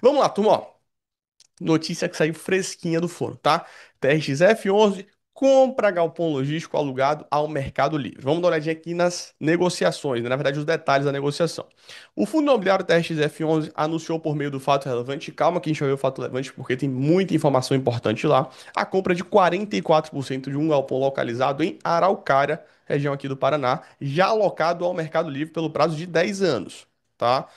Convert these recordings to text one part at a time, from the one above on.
Vamos lá, turma, ó. Notícia que saiu fresquinha do forno, tá? TRX F11 compra galpão logístico alugado ao Mercado Livre. Vamos dar uma olhadinha aqui nas negociações, né? Na verdade, os detalhes da negociação. O Fundo Imobiliário TRX F11 anunciou por meio do fato relevante, calma que a gente vai ver o fato relevante porque tem muita informação importante lá, a compra de 44% de um galpão localizado em Araucária, região aqui do Paraná, já alocado ao Mercado Livre pelo prazo de 10 anos, tá?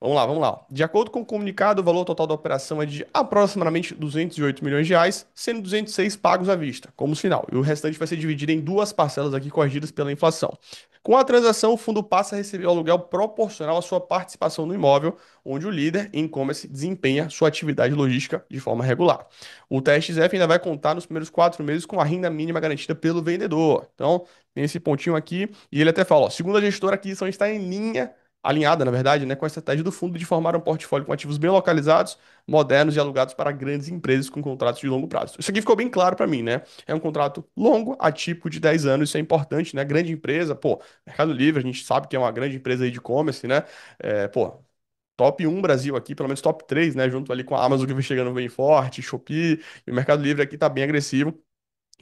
Vamos lá, vamos lá. De acordo com o comunicado, o valor total da operação é de aproximadamente 208 milhões de reais, sendo 206 pagos à vista, como sinal. E o restante vai ser dividido em duas parcelas aqui corrigidas pela inflação. Com a transação, o fundo passa a receber o aluguel proporcional à sua participação no imóvel, onde o líder em e-commerce desempenha sua atividade logística de forma regular. O TXF ainda vai contar nos primeiros 4 meses com a renda mínima garantida pelo vendedor. Então, tem esse pontinho aqui, e ele até fala, ó, segundo a gestora, a aquisição está em linha alinhada, na verdade, né, com a estratégia do fundo de formar um portfólio com ativos bem localizados, modernos e alugados para grandes empresas com contratos de longo prazo. Isso aqui ficou bem claro para mim, né? É um contrato longo, atípico de 10 anos, isso é importante, né? Grande empresa, pô, Mercado Livre, a gente sabe que é uma grande empresa aí de e-commerce, né? Pô, top 1 Brasil aqui, pelo menos top 3, né? Junto ali com a Amazon que vem chegando bem forte, Shopee, e o Mercado Livre aqui tá bem agressivo.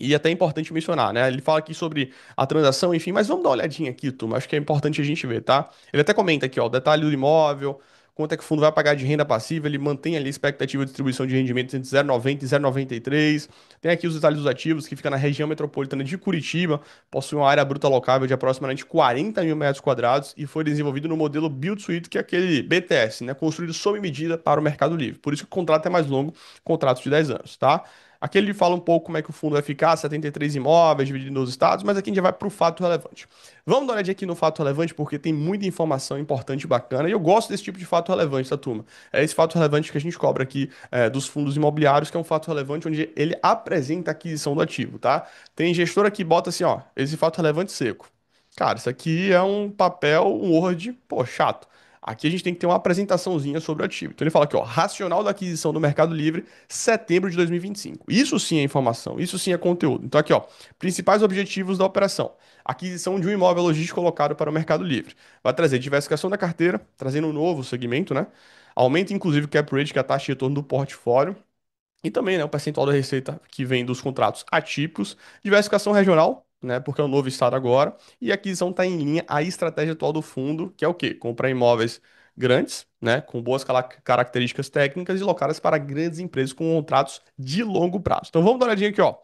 E até é importante mencionar, né? Ele fala aqui sobre a transação, enfim, mas vamos dar uma olhadinha aqui, turma. Acho que é importante a gente ver, tá? Ele até comenta aqui, ó, o detalhe do imóvel, quanto é que o fundo vai pagar de renda passiva, ele mantém ali a expectativa de distribuição de rendimentos entre 0,90 e 0,93. Tem aqui os detalhes dos ativos, que fica na região metropolitana de Curitiba, possui uma área bruta locável de aproximadamente 40 mil metros quadrados e foi desenvolvido no modelo Build Suite, que é aquele BTS, né? Construído sob medida para o Mercado Livre. Por isso que o contrato é mais longo, contrato de 10 anos, tá? Aqui ele fala um pouco como é que o fundo vai ficar, 73 imóveis dividido em 12 estados, mas aqui a gente já vai para o fato relevante. Vamos dar uma olhadinha aqui no fato relevante, porque tem muita informação importante e bacana, e eu gosto desse tipo de fato relevante, tá, turma? É esse fato relevante que a gente cobra aqui dos fundos imobiliários, que é um fato relevante onde ele apresenta a aquisição do ativo, tá? Tem gestora que bota assim, ó, esse fato relevante seco. Cara, isso aqui é um papel, um Word, pô, chato. Aqui a gente tem que ter uma apresentaçãozinha sobre o ativo. Então ele fala aqui, ó, racional da aquisição do Mercado Livre, setembro de 2025. Isso sim é informação, isso sim é conteúdo. Então aqui, ó, principais objetivos da operação. Aquisição de um imóvel logístico colocado para o Mercado Livre. Vai trazer diversificação da carteira, trazendo um novo segmento, né? Aumenta inclusive o cap rate, que é a taxa de retorno do portfólio. E também, né, o percentual da receita que vem dos contratos atípicos, diversificação regional, né, porque é um novo estado agora, e a aquisição está em linha à estratégia atual do fundo, que é o quê? Comprar imóveis grandes, né, com boas características técnicas e locadas para grandes empresas com contratos de longo prazo. Então vamos dar uma olhadinha aqui, ó.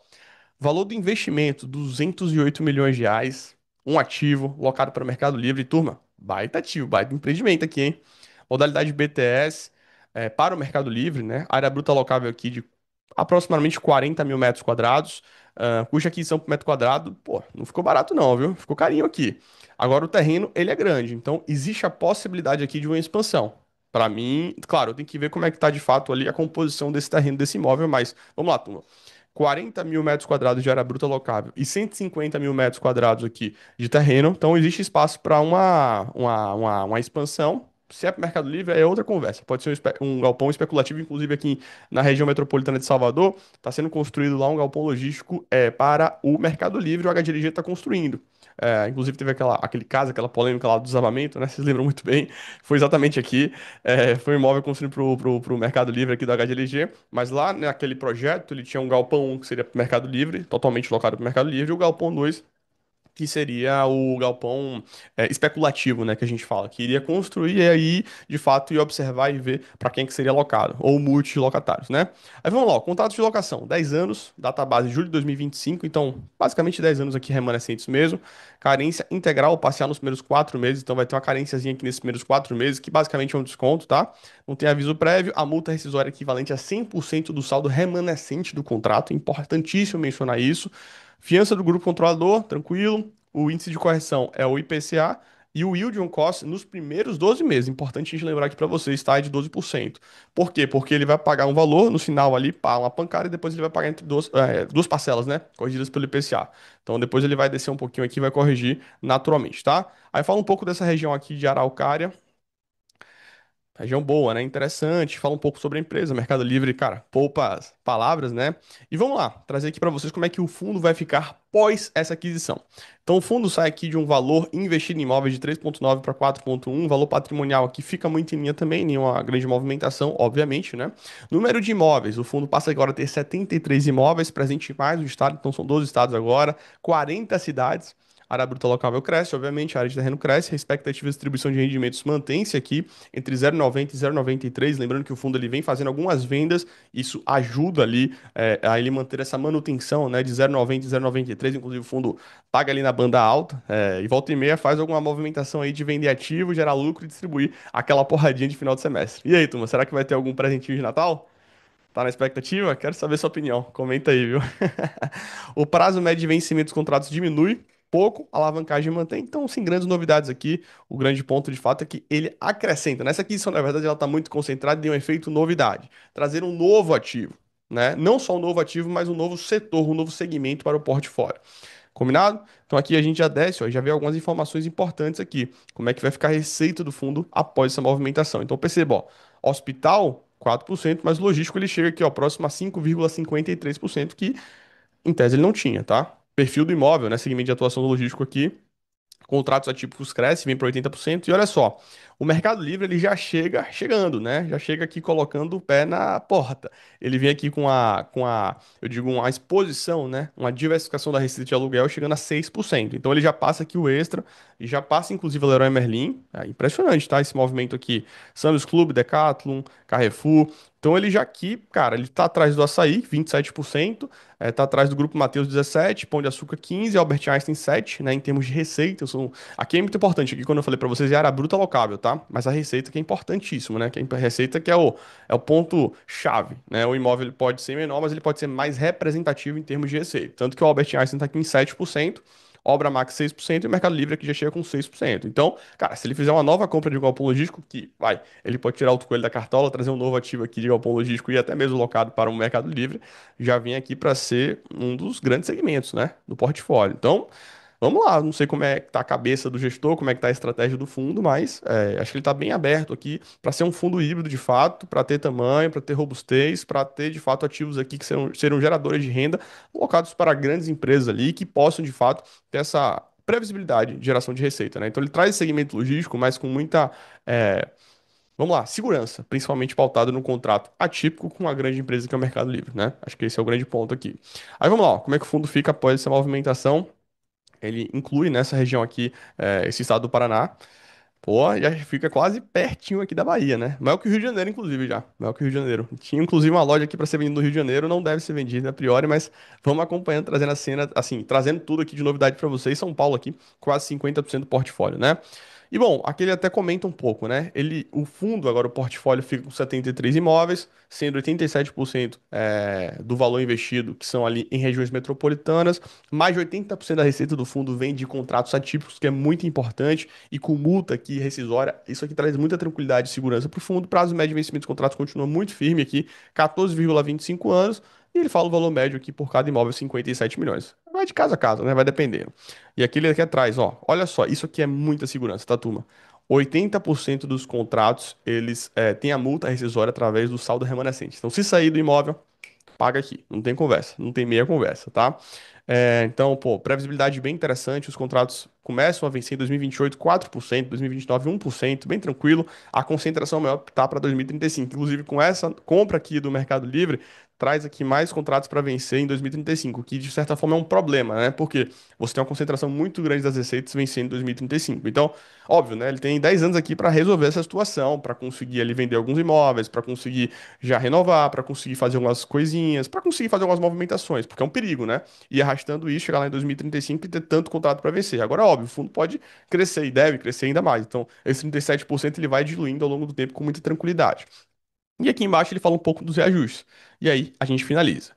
Valor do investimento, 208 milhões de reais, um ativo locado para o Mercado Livre. Turma, baita ativo, baita empreendimento aqui, hein? Modalidade BTS para o Mercado Livre, né? Área bruta locável aqui de aproximadamente 40 mil metros quadrados. Custo de aquisição por metro quadrado, pô, não ficou barato não, viu? Ficou carinho aqui. Agora o terreno, ele é grande, então existe a possibilidade aqui de uma expansão. Para mim, claro, eu tenho que ver como é que tá de fato ali a composição desse terreno, desse imóvel, mas vamos lá, turma. 40 mil metros quadrados de área bruta locável e 150 mil metros quadrados aqui de terreno, então existe espaço para uma expansão. Se é para o Mercado Livre, é outra conversa. Pode ser um galpão especulativo, inclusive aqui na região metropolitana de Salvador, está sendo construído lá um galpão logístico para o Mercado Livre, o HGLG está construindo. Inclusive teve aquele caso, aquela polêmica lá do desabamento, né? Vocês lembram muito bem. Foi exatamente aqui. Foi um imóvel construído pro Mercado Livre aqui do HGLG, mas lá naquele projeto ele tinha um galpão 1 que seria pro Mercado Livre, totalmente locado pro Mercado Livre, e o galpão 2 que seria o galpão especulativo, né, que a gente fala, que iria construir e aí, de fato, ia observar e ver para quem que seria alocado, ou multilocatários, né? Aí vamos lá, ó, contratos de locação, 10 anos, data base julho de 2025, então, basicamente 10 anos aqui remanescentes mesmo, carência integral, parcial nos primeiros 4 meses, então vai ter uma carênciazinha aqui nesses primeiros 4 meses, que basicamente é um desconto, tá? Não tem aviso prévio, a multa rescisória é equivalente a 100% do saldo remanescente do contrato, importantíssimo mencionar isso. Fiança do grupo controlador, tranquilo. O índice de correção é o IPCA e o yield on cost nos primeiros 12 meses. Importante a gente lembrar aqui para vocês, está? É de 12%. Por quê? Porque ele vai pagar um valor no final ali, pá, uma pancada, e depois ele vai pagar entre duas parcelas, né? Corrigidas pelo IPCA. Então depois ele vai descer um pouquinho aqui e vai corrigir naturalmente, tá? Aí fala um pouco dessa região aqui de Araucária. Região boa, né? Interessante. Fala um pouco sobre a empresa. Mercado Livre, cara, poupa as palavras, né? E vamos lá, trazer aqui para vocês como é que o fundo vai ficar pós essa aquisição. Então, o fundo sai aqui de um valor investido em imóveis de 3,9 para 4,1. Valor patrimonial aqui fica muito em linha também, nenhuma grande movimentação, obviamente, né? Número de imóveis, o fundo passa agora a ter 73 imóveis presentes em mais um estado, então são 12 estados agora, 40 cidades. A área bruta locável cresce, obviamente, a área de terreno cresce, a expectativa de distribuição de rendimentos mantém-se aqui entre 0,90 e 0,93. Lembrando que o fundo ele vem fazendo algumas vendas, isso ajuda ali a ele manter essa manutenção, né, de 0,90 e 0,93. Inclusive, o fundo paga ali na banda alta e volta e meia faz alguma movimentação aí de vender ativo, gerar lucro e distribuir aquela porradinha de final de semestre. E aí, turma, será que vai ter algum presentinho de Natal? Tá na expectativa? Quero saber sua opinião. Comenta aí, viu? O prazo médio de vencimento dos contratos diminui pouco, a alavancagem mantém. Então, sem grandes novidades aqui, o grande ponto de fato é que ele acrescenta. Nessa aquisição, na verdade, ela está muito concentrada em um efeito novidade, trazer um novo ativo, né? Não só um novo ativo, mas um novo setor, um novo segmento para o portfólio. Combinado? Então aqui a gente já desce, ó, já vê algumas informações importantes aqui. Como é que vai ficar a receita do fundo após essa movimentação. Então perceba, ó, hospital 4%, mas logístico ele chega aqui, ó, próximo a 5,53%, que em tese ele não tinha, tá? Perfil do imóvel, né? Segmento de atuação do logístico aqui. Contratos atípicos crescem, vem para 80%. E olha só, o Mercado Livre ele já chega chegando, né? Já chega aqui colocando o pé na porta. Ele vem aqui eu digo, uma exposição, né? Uma diversificação da receita de aluguel chegando a 6%. Então ele já passa aqui o extra e já passa inclusive o Leroy Merlin. É impressionante, tá? Esse movimento aqui. Sam's Club, Decathlon, Carrefour. Então ele já aqui, cara, ele tá atrás do Açaí, 27%. Tá atrás do Grupo Mateus 17, Pão de Açúcar 15, Albert Einstein 7, né, em termos de receita. Aqui é muito importante, aqui quando eu falei para vocês, é área bruta locável, tá? Mas a receita que é importantíssimo, né? Que é a receita que é o ponto chave, né? O imóvel ele pode ser menor, mas ele pode ser mais representativo em termos de receita. Tanto que o Albert Einstein tá aqui em 7%, Obra Max 6% e o Mercado Livre aqui já chega com 6%. Então, cara, se ele fizer uma nova compra de galpão logístico, que vai, ele pode tirar outro coelho da cartola, trazer um novo ativo aqui de galpão logístico e até mesmo locado para o Mercado Livre, já vem aqui para ser um dos grandes segmentos, né, do portfólio. Então, vamos lá, não sei como é que tá a cabeça do gestor, como é que tá a estratégia do fundo, mas acho que ele está bem aberto aqui para ser um fundo híbrido de fato, para ter tamanho, para ter robustez, para ter de fato ativos aqui que serão geradores de renda, alocados para grandes empresas ali que possam de fato ter essa previsibilidade de geração de receita, né? Então ele traz esse segmento logístico, mas com muita é, vamos lá, segurança, principalmente pautado num contrato atípico com uma grande empresa que é o Mercado Livre, né? Acho que esse é o grande ponto aqui. Aí vamos lá, ó, como é que o fundo fica após essa movimentação? Ele inclui nessa região aqui, esse estado do Paraná. Pô, já fica quase pertinho aqui da Bahia, né? Maior que o Rio de Janeiro, inclusive, já. Maior que o Rio de Janeiro. Tinha, inclusive, uma loja aqui para ser vendida no Rio de Janeiro, não deve ser vendida a priori, mas vamos acompanhando, trazendo a cena, assim, trazendo tudo aqui de novidade para vocês. São Paulo aqui, quase 50% do portfólio, né? E bom, aqui ele até comenta um pouco, né? O fundo, agora o portfólio fica com 73 imóveis, sendo 87% do valor investido, que são ali em regiões metropolitanas, mais de 80% da receita do fundo vem de contratos atípicos, que é muito importante, e com multa aqui rescisória. Isso aqui traz muita tranquilidade e segurança para o fundo. Prazo médio de vencimento dos contratos continua muito firme aqui, 14,25 anos. E ele fala o valor médio aqui por cada imóvel, 57 milhões. Vai de casa a casa, né? Vai dependendo. E aquele aqui atrás, ó. Olha só, isso aqui é muita segurança, tá, turma? 80% dos contratos, eles têm a multa rescisória através do saldo remanescente. Então, se sair do imóvel, paga aqui. Não tem conversa, não tem meia conversa, tá? Então, pô, previsibilidade bem interessante. Os contratos começam a vencer em 2028 4%, 2029 1%, bem tranquilo. A concentração maior tá para 2035. Inclusive, com essa compra aqui do Mercado Livre, traz aqui mais contratos para vencer em 2035, que de certa forma é um problema, né? Porque você tem uma concentração muito grande das receitas vencendo em 2035. Então, óbvio, né? Ele tem 10 anos aqui para resolver essa situação, para conseguir ali vender alguns imóveis, para conseguir já renovar, para conseguir fazer algumas coisinhas, para conseguir fazer algumas movimentações, porque é um perigo, né? E arrastando isso, chegar lá em 2035 e ter tanto contrato para vencer. Agora, óbvio, o fundo pode crescer e deve crescer ainda mais. Então, esse 37% ele vai diluindo ao longo do tempo com muita tranquilidade. E aqui embaixo ele fala um pouco dos reajustes. E aí a gente finaliza.